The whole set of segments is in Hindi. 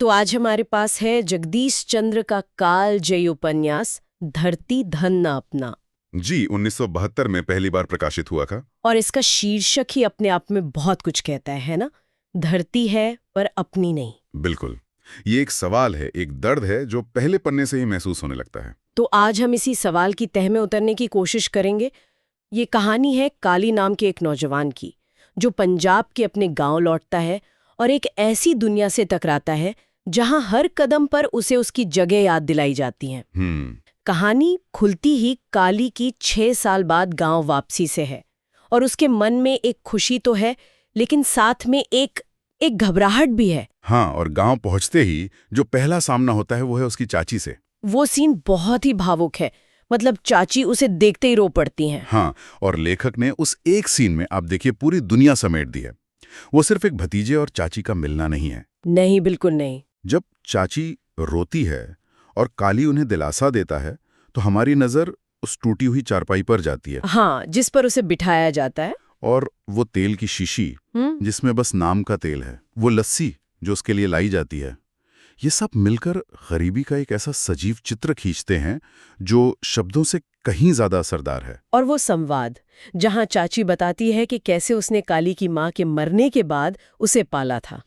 तो आज हमारे पास है जगदीश चंद्र का कालजयी उपन्यास धरती धन न अपना। जी 1972 में पहली बार प्रकाशित हुआ था। और इसका शीर्षक ही अपने आप में बहुत कुछ कहता है ना। धरती है पर अपनी नहीं। बिल्कुल, ये एक सवाल है, एक दर्द है जो पहले पन्ने से ही महसूस होने लगता है। तो आज हम इसी सवाल की तह में उतरने की कोशिश करेंगे। ये कहानी है काली नाम के एक नौजवान की, जो पंजाब के अपने गांव लौटता है और एक ऐसी दुनिया से टकराता है जहां हर कदम पर उसे उसकी जगह याद दिलाई जाती है। कहानी खुलती ही काली की 6 साल बाद गांव वापसी से है और उसके मन में एक खुशी तो है, लेकिन साथ में एक घबराहट भी है। हाँ, और गांव पहुंचते ही जो पहला सामना होता है वो है उसकी चाची से। वो सीन बहुत ही भावुक है, मतलब चाची उसे देखते ही रो पड़ती हैं। हाँ, और लेखक ने उस एक सीन में आप देखिए पूरी दुनिया समेट दी है। वो सिर्फ एक भतीजे और चाची का मिलना नहीं है। नहीं, बिल्कुल नहीं। जब चाची रोती है और काली उन्हें दिलासा देता है तो हमारी नजर उस टूटी हुई चारपाई पर जाती है। हाँ, जिस पर उसे बिठाया जाता है। और वो तेल की शीशी जिसमें बस नाम का तेल है, वो लस्सी जो उसके लिए लाई जाती है, ये सब मिलकर गरीबी का एक ऐसा सजीव चित्र खींचते हैं जो शब्दों से कहीं ज्यादा असरदार है। और वो संवाद जहाँ चाची बताती है कि कैसे उसने काली की माँ के मरने के बाद उसे पाला था,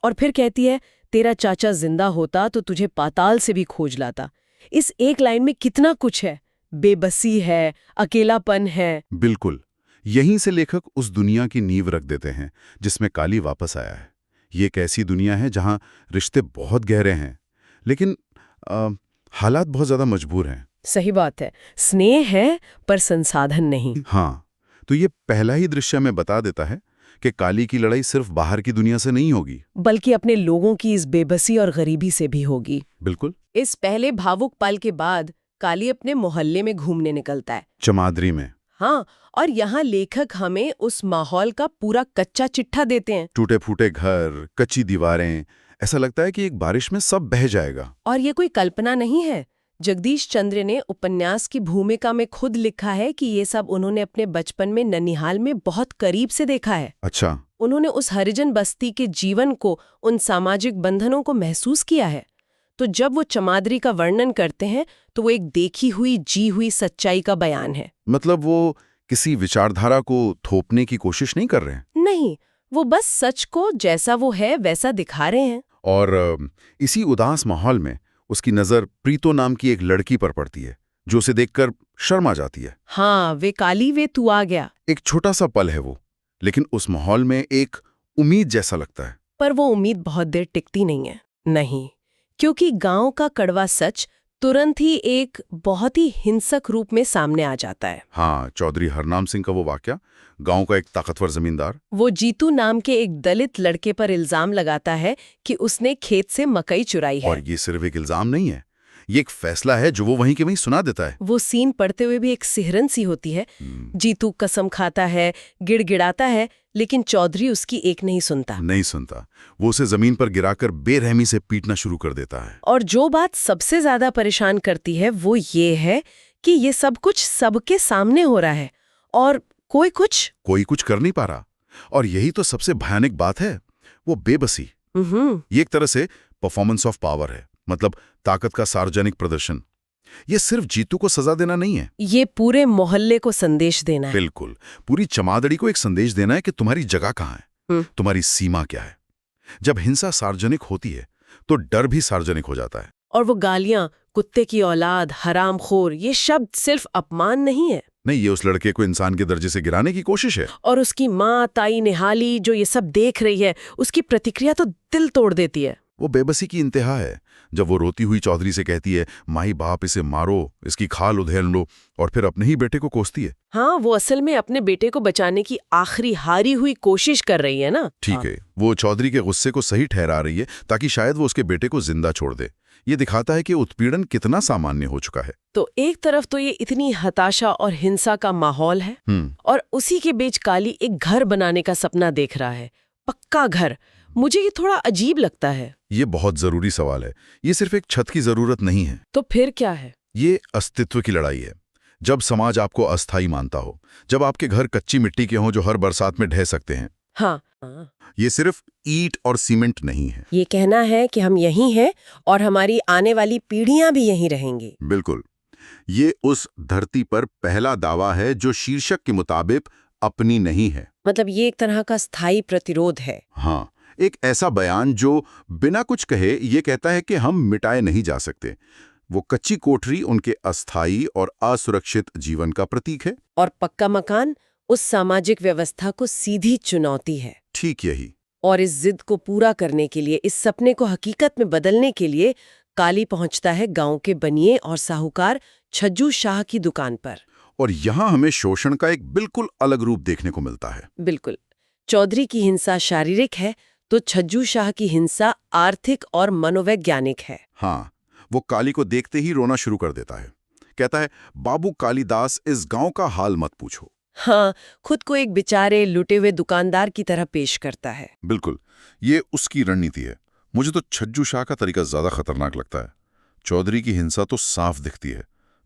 और फिर कहती है तेरा चाचा जिंदा होता तो तुझे पाताल से भी खोज लाता। इस एक लाइन में कितना कुछ है, बेबसी है, अकेलापन है। बिल्कुल, यहीं से लेखक उस दुनिया की नींव रख देते हैं जिसमें काली वापस आया है। ये एक ऐसी दुनिया है जहां रिश्ते बहुत गहरे हैं, लेकिन हालात बहुत ज्यादा मजबूर हैं। सही बात है, स्नेह है पर संसाधन नहीं। हाँ, तो ये पहला ही दृश्य में बता देता है कि काली की लड़ाई सिर्फ बाहर की दुनिया से नहीं होगी, बल्कि अपने लोगों की इस बेबसी और गरीबी से भी होगी। बिल्कुल। इस पहले भावुक पल के बाद काली अपने मोहल्ले में घूमने निकलता है, चमादरी में। हाँ, और यहाँ लेखक हमें उस माहौल का पूरा कच्चा चिट्ठा देते हैं। टूटे फूटे घर, कच्ची दीवारें, ऐसा लगता है कि एक बारिश में सब बह जाएगा। और ये कोई कल्पना नहीं है। जगदीश चंद्र ने उपन्यास की भूमिका में खुद लिखा है कि ये सब उन्होंने अपने बचपन में ननिहाल में बहुत करीब से देखा है। अच्छा। उन्होंने उस हरिजन बस्ती के जीवन को, उन सामाजिक बंधनों को महसूस किया है। तो जब वो चमादरी का वर्णन करते हैं तो वो एक देखी हुई, जी हुई सच्चाई का बयान है। मतलब वो किसी विचारधारा को थोपने की कोशिश नहीं कर रहे हैं। नहीं, वो बस सच को जैसा वो है वैसा दिखा रहे हैं। और इसी उदास माहौल में उसकी नजर प्रीतो नाम की एक लड़की पर पड़ती है जो उसे देखकर शर्मा जाती है। हाँ, वे काली, वे तू आ गया। एक छोटा सा पल है वो, लेकिन उस माहौल में एक उम्मीद जैसा लगता है। पर वो उम्मीद बहुत देर टिकती नहीं है। नहीं, क्योंकि गांव का कड़वा सच तुरंत ही एक बहुत ही हिंसक रूप में सामने आ जाता है। हाँ, चौधरी हरनाम सिंह का वो वाकया, गांव का एक ताकतवर जमींदार वो जीतू नाम के एक दलित लड़के पर इल्जाम लगाता है कि उसने खेत से मकई चुराई है। और ये सिर्फ एक इल्जाम नहीं है, ये एक फैसला है जो वो वहीं के वहीं सुना देता है। वो सीन पढ़ते हुए भी एक सिहरन सी होती है। जीतू कसम खाता है, गिड़गिड़ाता है, लेकिन चौधरी उसकी एक नहीं सुनता। वो उसे जमीन पर गिराकर बेरहमी से पीटना शुरू कर देता है। और जो बात सबसे ज्यादा परेशान करती है वो ये है कि ये सब कुछ सबके सामने हो रहा है और कोई कुछ कर नहीं पा रहा। और यही तो सबसे भयानक बात है, वो बेबसी। ये एक तरह से परफॉर्मेंस ऑफ पावर है, मतलब ताकत का सार्वजनिक प्रदर्शन। ये सिर्फ जीतू को सजा देना नहीं है, ये पूरे मोहल्ले को संदेश देना है। बिल्कुल, पूरी चमादड़ी को एक संदेश देना है कि तुम्हारी जगह कहाँ है, तुम्हारी सीमा क्या है। जब हिंसा सार्वजनिक होती है तो डर भी सार्वजनिक हो जाता है। और वो गालियां, कुत्ते की औलाद, हरामखोर, ये शब्द सिर्फ अपमान नहीं है। नहीं, ये उस लड़के को इंसान के दर्जे से गिराने की कोशिश है। और उसकी माँ ताई निहाली जो ये सब देख रही है, उसकी प्रतिक्रिया तो दिल तोड़ देती है। वो बेबसी की इंतहा है जब वो रोती हुई चौधरी से कहती है, माई बाप इसे मारो, इसकी खाल उधेड़ लो, और फिर अपने ही बेटे को कोसती है। हाँ, वो असल में अपने बेटे को बचाने की आखिरी हारी हुई कोशिश कर रही है ना। ठीक है, वो चौधरी के गुस्से को सही ठहरा रही है ताकि शायद वो उसके बेटे को जिंदा छोड़ दे। ये दिखाता है कि उत्पीड़न कितना सामान्य हो चुका है। तो एक तरफ तो ये इतनी हताशा और हिंसा का माहौल है, और उसी के बीच काली एक घर बनाने का सपना देख रहा है, पक्का घर। मुझे ये थोड़ा अजीब लगता है। ये बहुत जरूरी सवाल है। ये सिर्फ एक छत की जरूरत नहीं है। तो फिर क्या है? ये अस्तित्व की लड़ाई है। जब समाज आपको अस्थायी मानता हो, जब आपके घर कच्ची मिट्टी के हों जो हर बरसात में ढह सकते हैं, हाँ, ये सिर्फ ईंट और सीमेंट नहीं है। ये कहना है कि हम यहीं हैं और हमारी आने वाली पीढ़ियां भी यहीं रहेंगी। बिल्कुल। ये उस धरती पर पहला दावा है जो शीर्षक के मुताबिक अपनी नहीं है। मतलब ये एक तरह का स्थायी प्रतिरोध है। हाँ, एक ऐसा बयान जो बिना कुछ कहे ये कहता है कि हम मिटाए नहीं जा सकते। वो कच्ची कोठरी उनके अस्थायी और असुरक्षित जीवन का प्रतीक है। और पक्का मकान उस सामाजिक व्यवस्था को सीधी चुनौती है। ठीक यही। और इस जिद को पूरा करने के लिए, इस सपने को हकीकत में बदलने के लिए काली पहुंचता है गांव के बनिए और साहूकार छज्जू शाह की दुकान पर। और यहाँ हमें शोषण का एक बिल्कुल अलग रूप देखने को मिलता है। बिल्कुल। चौधरी की हिंसा शारीरिक है तो छज्जू शाह की हिंसा आर्थिक और मनोवैज्ञानिक है। हाँ, वो काली को देखते ही रोना शुरू कर देता है। कहता है, बाबू कालिदास, इस गांव का हाल मत पूछो। हाँ, खुद को एक बेचारे लुटे हुए दुकानदार की तरह पेश करता है। बिल्कुल, ये उसकी रणनीति है। मुझे तो छज्जू शाह का तरीका ज्यादा खतरनाक लगता है। चौधरी की हिंसा तो साफ दिखती है,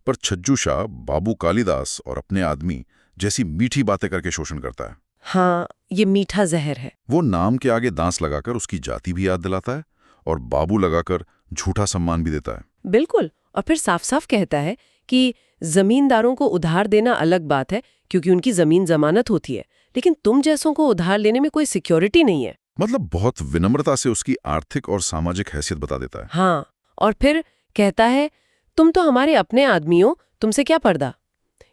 पर छज्जू शाह बाबू कालिदास और अपने आदमी जैसी मीठी बातें करके शोषण करता है। हाँ, ये मीठा जहर है। वो नाम के आगे दांस लगाकर उसकी जाति भी याद दिलाता है और बाबू लगाकर झूठा सम्मान भी देता है। बिल्कुल। और फिर साफ साफ कहता है कि जमींदारों को उधार देना अलग बात है क्योंकि उनकी जमीन जमानत होती है, लेकिन तुम जैसों को उधार लेने में कोई सिक्योरिटी नहीं है। मतलब बहुत विनम्रता से उसकी आर्थिक और सामाजिक हैसियत बता देता है। हाँ, और फिर कहता है, तुम तो हमारे अपने आदमी हो, तुमसे क्या पर्दा।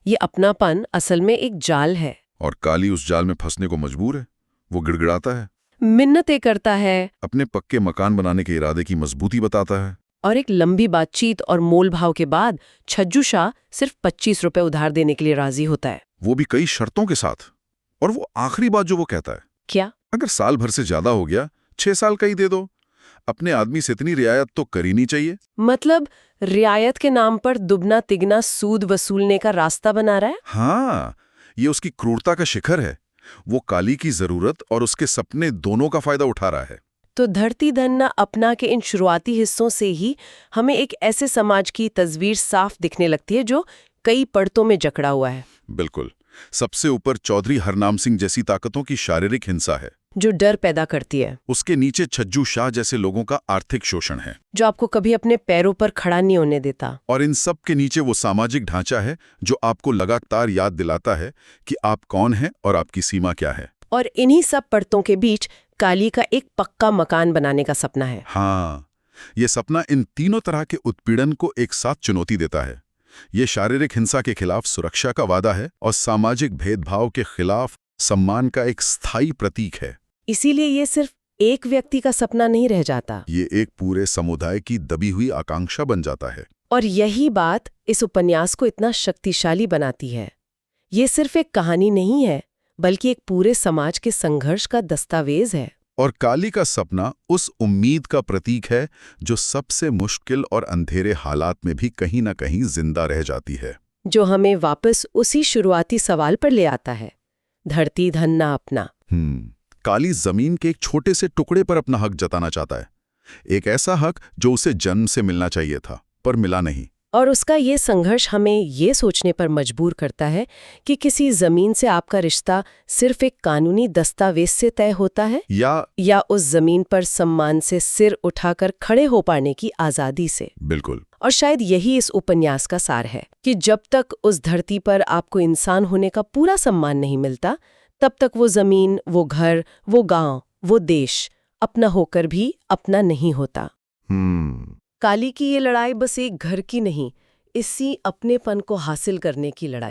ये अपनापन असल में एक जाल है। और काली उस जाल में फंसने को मजबूर है। वो गिड़गिड़ाता है, मिन्नतें करता है, अपने पक्के मकान बनाने के इरादे की मजबूती बताता है। और एक लंबी बातचीत और मोल भाव के बाद छज्जू शाह सिर्फ 25 रुपए उधार देने के लिए राजी होता है। वो भी कई शर्तों के साथ। और वो आखिरी बात जो वो कहता है, क्या? अगर साल भर से ज्यादा हो गया, 6 साल का ही दे दो। अपने आदमी से इतनी रियायत तो करी नहीं चाहिए। मतलब रियायत के नाम पर दुगना तिगना सूद वसूलने का रास्ता बना रहा है। हाँ, ये उसकी क्रूरता का शिखर है। वो काली की जरूरत और उसके सपने दोनों का फायदा उठा रहा है। तो धरती धन न अपना के इन शुरुआती हिस्सों से ही हमें एक ऐसे समाज की तस्वीर साफ दिखने लगती है जो कई परतों में जकड़ा हुआ है। बिल्कुल। सबसे ऊपर चौधरी हरनाम सिंह जैसी ताकतों की शारीरिक हिंसा है, जो डर पैदा करती है। उसके नीचे छज्जू शाह जैसे लोगों का आर्थिक शोषण है, जो आपको कभी अपने पैरों पर खड़ा नहीं होने देता। और इन सब के नीचे वो सामाजिक ढांचा है जो आपको लगातार याद दिलाता है कि आप कौन हैं और आपकी सीमा क्या है। और इन्हीं सब परतों के बीच काली का एक पक्का मकान बनाने का सपना है। हाँ, ये सपना इन तीनों तरह के उत्पीड़न को एक साथ चुनौती देता है। ये शारीरिक हिंसा के खिलाफ सुरक्षा का वादा है और सामाजिक भेदभाव के खिलाफ सम्मान का एक स्थायी प्रतीक है। इसीलिए ये सिर्फ एक व्यक्ति का सपना नहीं रह जाता, ये एक पूरे समुदाय की दबी हुई आकांक्षा बन जाता है। और यही बात इस उपन्यास को इतना शक्तिशाली बनाती है। ये सिर्फ एक कहानी नहीं है, बल्कि एक पूरे समाज के संघर्ष का दस्तावेज है। और काली का सपना उस उम्मीद का प्रतीक है जो सबसे मुश्किल और अंधेरे हालात में भी कहीं ना कहीं जिंदा रह जाती है, जो हमें वापस उसी शुरुआती सवाल पर ले आता है, धरती धन ना अपना। काली जमीन के एक छोटे से टुकड़े पर अपना हक जताना चाहता है, एक ऐसा हक जो उसे जन्म से मिलना चाहिए था पर मिला नहीं। और उसका ये संघर्ष हमें ये सोचने पर मजबूर करता है कि किसी जमीन से आपका रिश्ता सिर्फ एक कानूनी दस्तावेज से तय होता है या उस जमीन पर सम्मान से सिर उठाकर खड़े हो पाने की आजादी से। बिल्कुल। और शायद यही इस उपन्यास का सार है कि जब तक उस धरती पर आपको इंसान होने का पूरा सम्मान नहीं मिलता, तब तक वो जमीन, वो घर, वो गांव, वो देश अपना होकर भी अपना नहीं होता। काली की ये लड़ाई बस एक घर की नहीं, इसी अपनेपन को हासिल करने की लड़ाई।